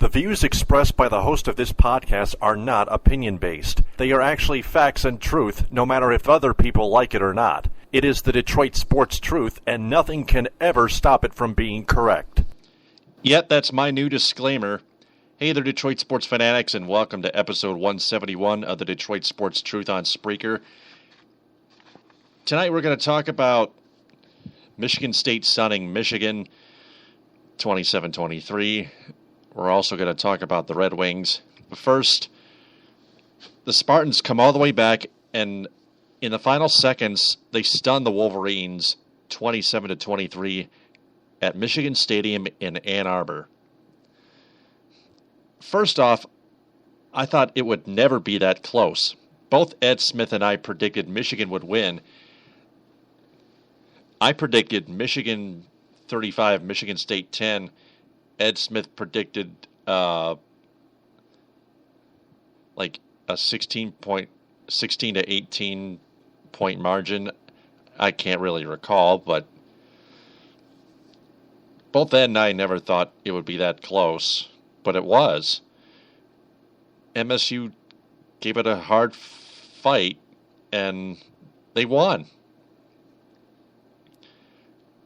The views expressed by the host of this podcast are not opinion-based. They are actually facts and truth, no matter if other people like it or not. It is the Detroit sports truth, and nothing can ever stop it from being correct. Yep, that's my new disclaimer. Hey there, Detroit sports fanatics, and welcome to episode 171 of the Detroit Sports Truth on Spreaker. Tonight we're going to talk about Michigan State stunning Michigan 27-23. We're also going to talk about the Red Wings. But first, the Spartans come all the way back, and in the final seconds, they stun the Wolverines 27-23 at Michigan Stadium in Ann Arbor. First off, I thought it would never be that close. Both Ed Smith and I predicted Michigan would win. I predicted Michigan 35, Michigan State 10. Ed Smith predicted like a 16 to 18 point margin. I can't really recall, but both Ed and I never thought it would be that close, but it was. MSU gave it a hard fight, and they won.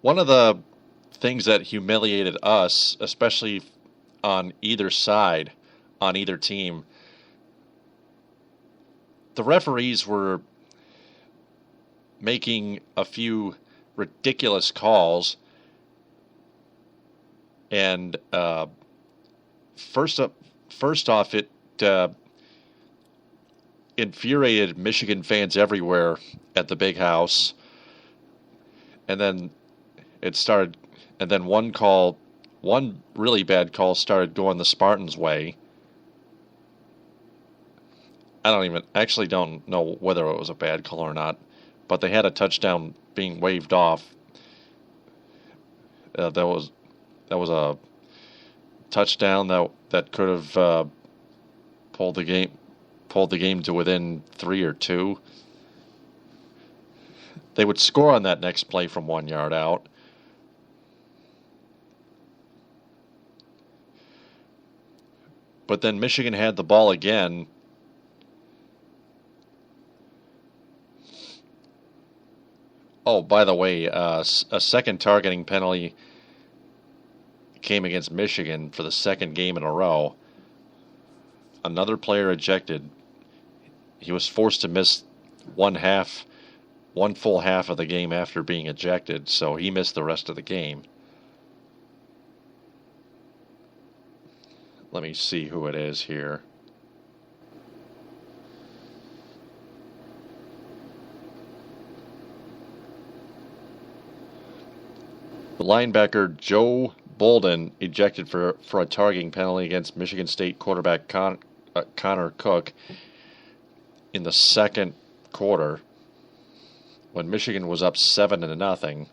One of the things that humiliated us, especially on either side, on either team, the referees were making a few ridiculous calls, and first off, it infuriated Michigan fans everywhere at the big house, and then one really bad call started going the Spartans' way. I don't know whether it was a bad call or not, but they had a touchdown being waved off. That was a touchdown that could have pulled the game to within 3 or 2. They would score on that next play from 1 yard out. But then Michigan had the ball again. Oh, by the way, a second targeting penalty came against Michigan for the second game in a row. Another player ejected. He was forced to miss one full half of the game after being ejected, so he missed the rest of the game. Let me see who it is here. The linebacker Joe Bolden ejected for a targeting penalty against Michigan State quarterback Connor Cook in the second quarter when Michigan was up 7-0.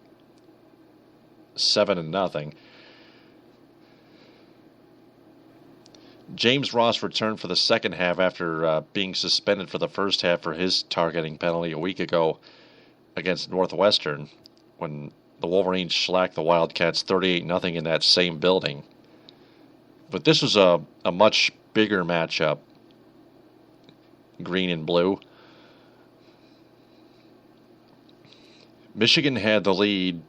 7-0. James Ross returned for the second half after being suspended for the first half for his targeting penalty a week ago against Northwestern when the Wolverines shellacked the Wildcats 38-0 in that same building. But this was a much bigger matchup, green and blue. Michigan had the lead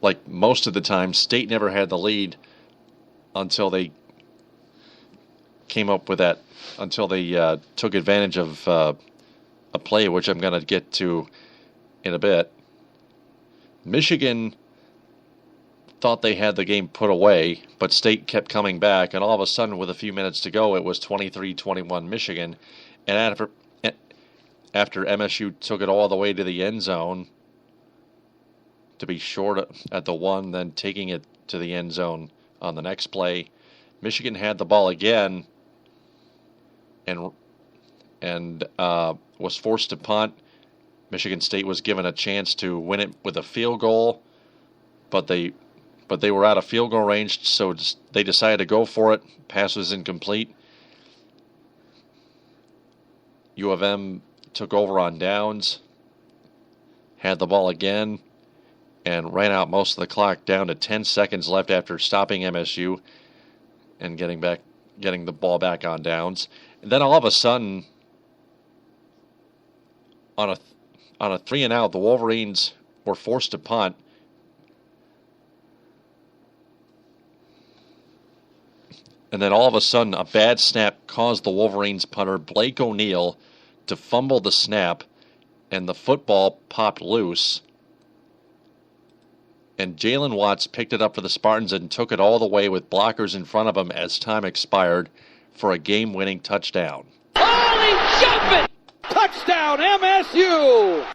like most of the time. State never had the lead until they took advantage of a play, which I'm going to get to in a bit. Michigan thought they had the game put away, but State kept coming back, and all of a sudden, with a few minutes to go, it was 23-21 Michigan. And after MSU took it all the way to the end zone to be short at the 1, then taking it to the end zone on the next play, Michigan had the ball again and was forced to punt. Michigan State was given a chance to win it with a field goal, but they were out of field goal range, so they decided to go for it. Pass was incomplete. U of M took over on downs, had the ball again, and ran out most of the clock down to 10 seconds left after stopping MSU. and getting the ball back on downs. And then all of a sudden, on a 3 and out, the Wolverines were forced to punt. And then all of a sudden, a bad snap caused the Wolverines punter, Blake O'Neill, to fumble the snap, and the football popped loose. And Jalen Watts picked it up for the Spartans and took it all the way with blockers in front of him as time expired for a game-winning touchdown. Holy jumping! Touchdown, MSU!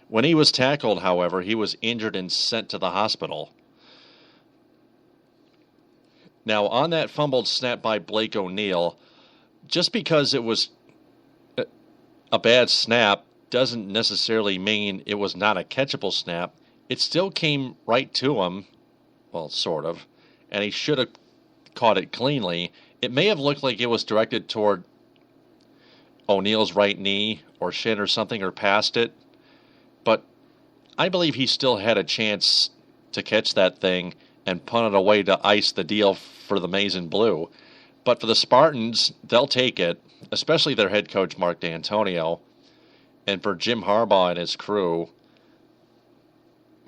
When he was tackled, however, he was injured and sent to the hospital. Now, on that fumbled snap by Blake O'Neill, just because it was a bad snap doesn't necessarily mean it was not a catchable snap. It still came right to him, well, sort of, and he should have caught it cleanly. It may have looked like it was directed toward O'Neill's right knee or shin or something, or past it, but I believe he still had a chance to catch that thing and punt it away to ice the deal for the Maize and Blue. But for the Spartans, they'll take it, especially their head coach, Mark D'Antonio. And for Jim Harbaugh and his crew,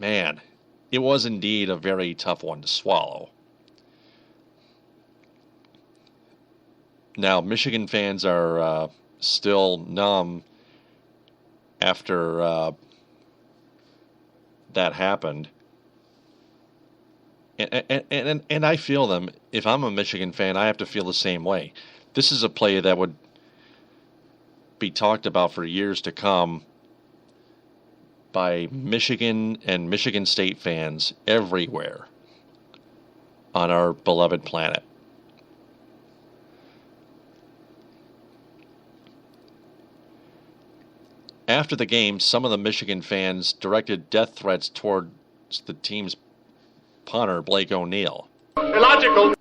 man, it was indeed a very tough one to swallow. Now, Michigan fans are still numb after that happened. And I feel them. If I'm a Michigan fan, I have to feel the same way. This is a play that would be talked about for years to come by Michigan and Michigan State fans everywhere on our beloved planet. After the game, some of the Michigan fans directed death threats towards the team's punter, Blake O'Neill. Illogical.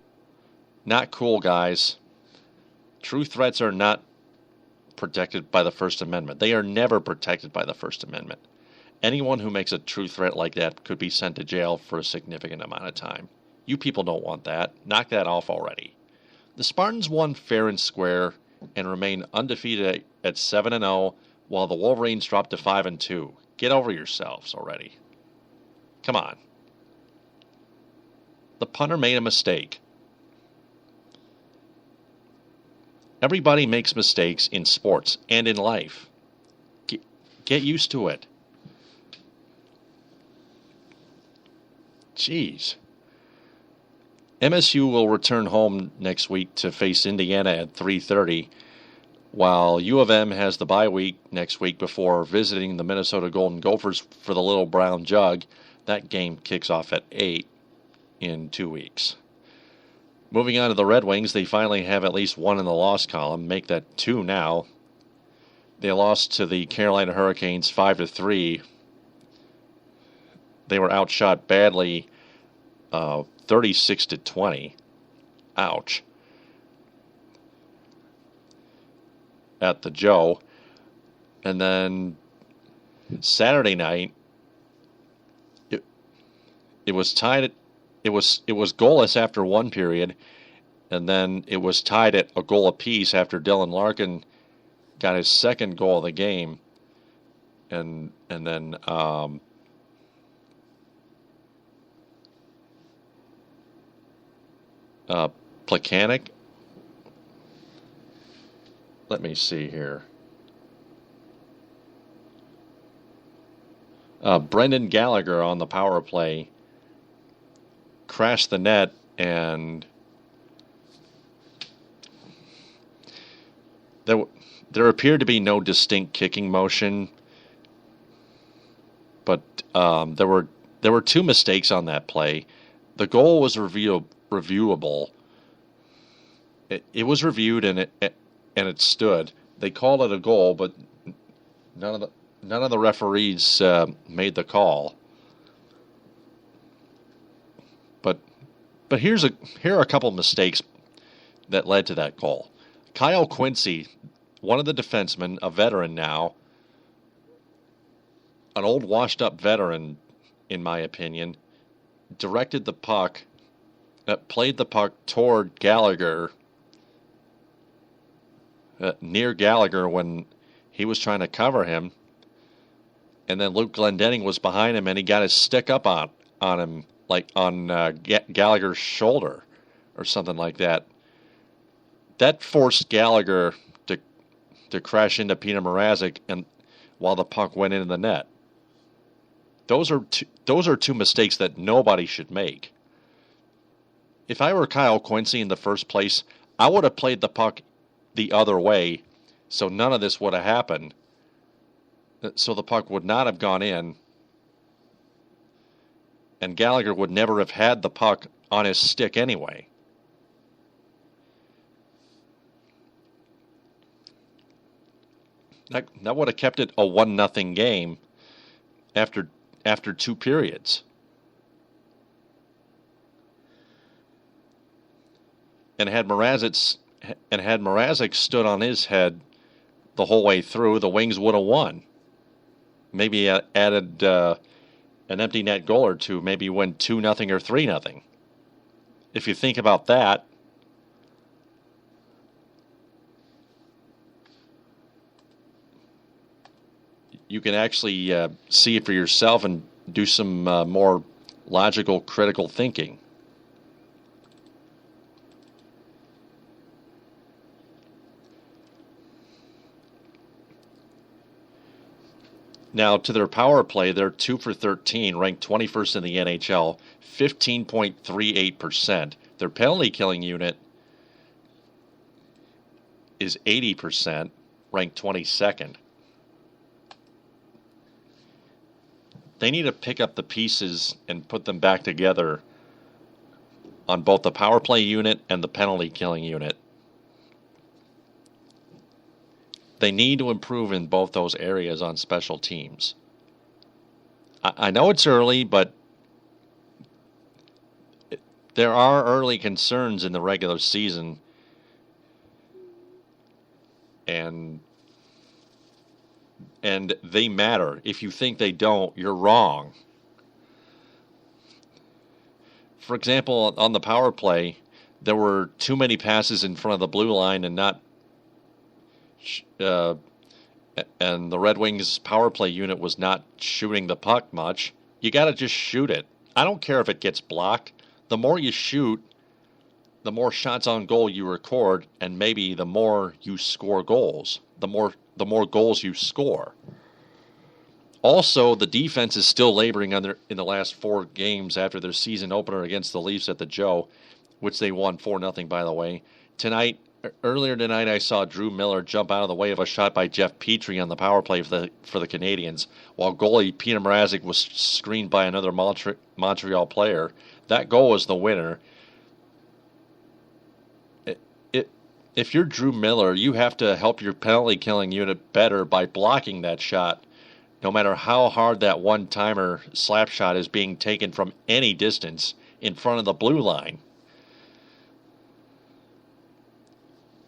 Not cool, guys. True threats are not protected by the First Amendment. They are never protected by the First Amendment. Anyone who makes a true threat like that could be sent to jail for a significant amount of time. You people don't want that. Knock that off already. The Spartans won fair and square and remain undefeated at 7-0, while the Wolverines dropped to 5-2. Get over yourselves already. Come on. The punter made a mistake. Everybody makes mistakes in sports and in life. Get used to it. Jeez. MSU will return home next week to face Indiana at 3:30, while U of M has the bye week next week before visiting the Minnesota Golden Gophers for the Little Brown Jug. That game kicks off at 8 in 2 weeks. Moving on to the Red Wings, they finally have at least one in the loss column. Make that 2 now. They lost to the Carolina Hurricanes 5-3. They were outshot badly, 36-20. Ouch. At the Joe. And then Saturday night, it was tied at, it was goalless after one period, and then it was tied at a goal apiece after Dylan Larkin got his second goal of the game, and then Plekanec. Let me see here. Brendan Gallagher on the power play crashed the net, and there appeared to be no distinct kicking motion, but there were two mistakes on that play. The goal was reviewable. It was reviewed and it stood. They called it a goal, but none of the referees made the call. But here are a couple of mistakes that led to that goal. Kyle Quincy, one of the defensemen, a veteran now, an old washed-up veteran, in my opinion, directed the puck played the puck toward Gallagher, near Gallagher when he was trying to cover him. And then Luke Glendening was behind him, and he got his stick up on him, like on Gallagher's shoulder or something like that. That forced Gallagher to crash into Peter Mrazek, and while the puck went into the net. Those are two mistakes that nobody should make. If I were Kyle Quincy in the first place, I would have played the puck the other way, so none of this would have happened. So the puck would not have gone in, and Gallagher would never have had the puck on his stick anyway. That would have kept it a 1-0 game after 2 periods. And had Mrazek stood on his head the whole way through, the Wings would have won. Maybe added an empty net goal or two, maybe win 2-0 or 3-0. If you think about that, you can actually see it for yourself and do some more logical, critical thinking. Now, to their power play, they're 2 for 13, ranked 21st in the NHL, 15.38%. Their penalty killing unit is 80%, ranked 22nd. They need to pick up the pieces and put them back together on both the power play unit and the penalty killing unit. They need to improve in both those areas on special teams. I know it's early, but there are early concerns in the regular season, and they matter. If you think they don't, you're wrong. For example, on the power play, there were too many passes in front of the blue line and the Red Wings power play unit was not shooting the puck much. You got to just shoot it. I don't care if it gets blocked. The more you shoot, the more shots on goal you record, and maybe the more you score goals. The more goals you score. Also, the defense is still laboring in the last 4 games after their season opener against the Leafs at the Joe, which they won 4-0, by the way. Earlier tonight, I saw Drew Miller jump out of the way of a shot by Jeff Petrie on the power play for the Canadiens, while goalie Peter Mrazek was screened by another Montreal player. That goal was the winner. If you're Drew Miller, you have to help your penalty killing unit better by blocking that shot, no matter how hard that one-timer slap shot is being taken from any distance in front of the blue line.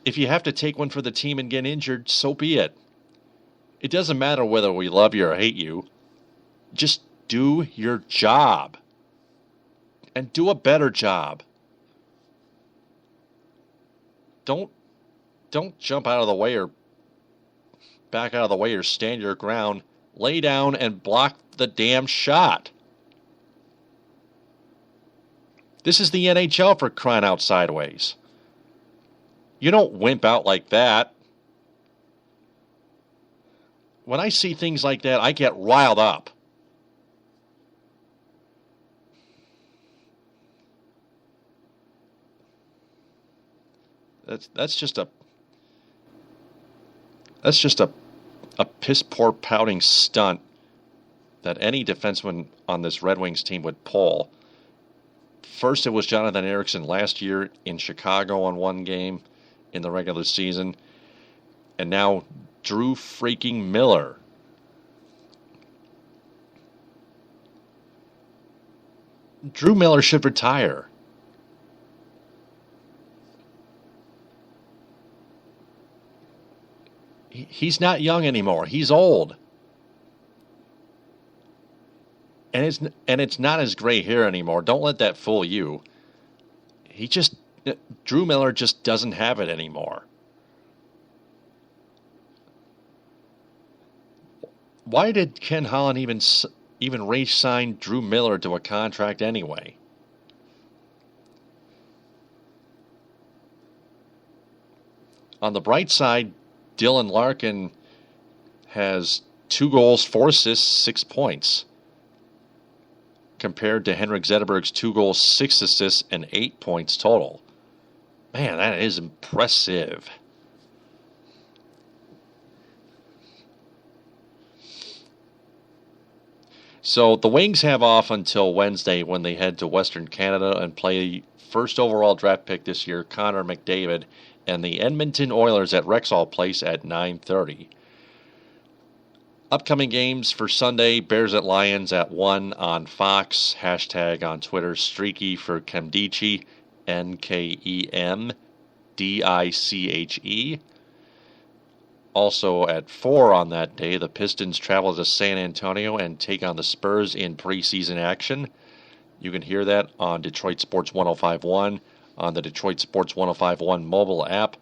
If you have to take one for the team and get injured, so be it. It doesn't matter whether we love you or hate you. Just do your job. And do a better job. Don't jump out of the way or back out of the way or stand your ground. Lay down and block the damn shot. This is the NHL, for crying out sideways. You don't wimp out like that. When I see things like that, I get riled up. That's just a piss poor pouting stunt that any defenseman on this Red Wings team would pull. First, it was Jonathan Ericsson last year in Chicago on one game in the regular season, and now Drew freaking Miller. Drew Miller should retire. He's not young anymore. He's old. And it's not his gray hair anymore. Don't let that fool you. Drew Miller just doesn't have it anymore. Why did Ken Holland even re-sign Drew Miller to a contract anyway? On the bright side, Dylan Larkin has 2 goals, 4 assists, 6 points, compared to Henrik Zetterberg's 2 goals, 6 assists, and 8 points total. Man, that is impressive. So the Wings have off until Wednesday when they head to Western Canada and play first overall draft pick this year, Connor McDavid, and the Edmonton Oilers at Rexall Place at 9:30. Upcoming games for Sunday, Bears at Lions at 1 on Fox, hashtag on Twitter, Streaky for Kemdiche, Nkemdiche. Also at 4 on that day, the Pistons travel to San Antonio and take on the Spurs in preseason action. You can hear that on Detroit Sports 105.1, on the Detroit Sports 105.1 mobile app,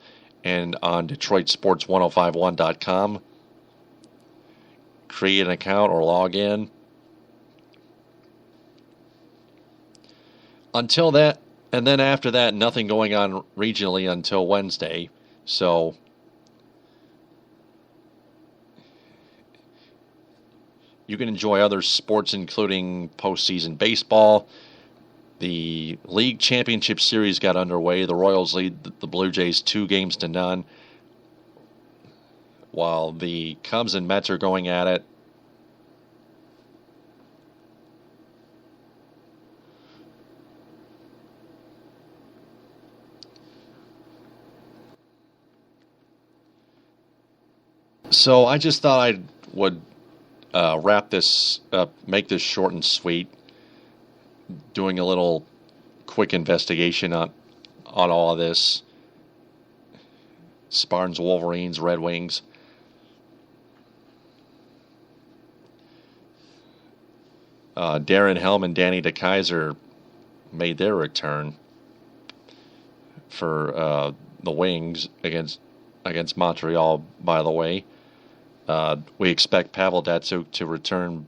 and on DetroitSports1051.com. Create an account or log in. Until that, and then after that, nothing going on regionally until Wednesday. So you can enjoy other sports, including postseason baseball. The League Championship Series got underway. The Royals lead the Blue Jays 2-0, while the Cubs and Mets are going at it. So I just thought I would wrap this up, make this short and sweet, doing a little quick investigation on all of this. Spartans, Wolverines, Red Wings. Darren Helm and Danny DeKeyser made their return for the Wings against Montreal, by the way. We expect Pavel Datsyuk to return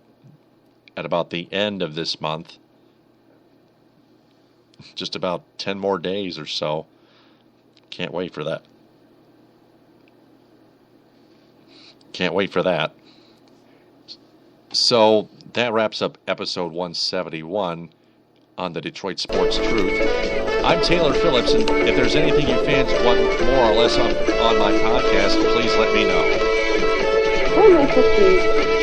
at about the end of this month. Just about 10 more days or so. Can't wait for that. So that wraps up episode 171 on the Detroit Sports Truth. I'm Taylor Phillips, and if there's anything you fans want more or less on my podcast, please let me know. Oh, my cookies.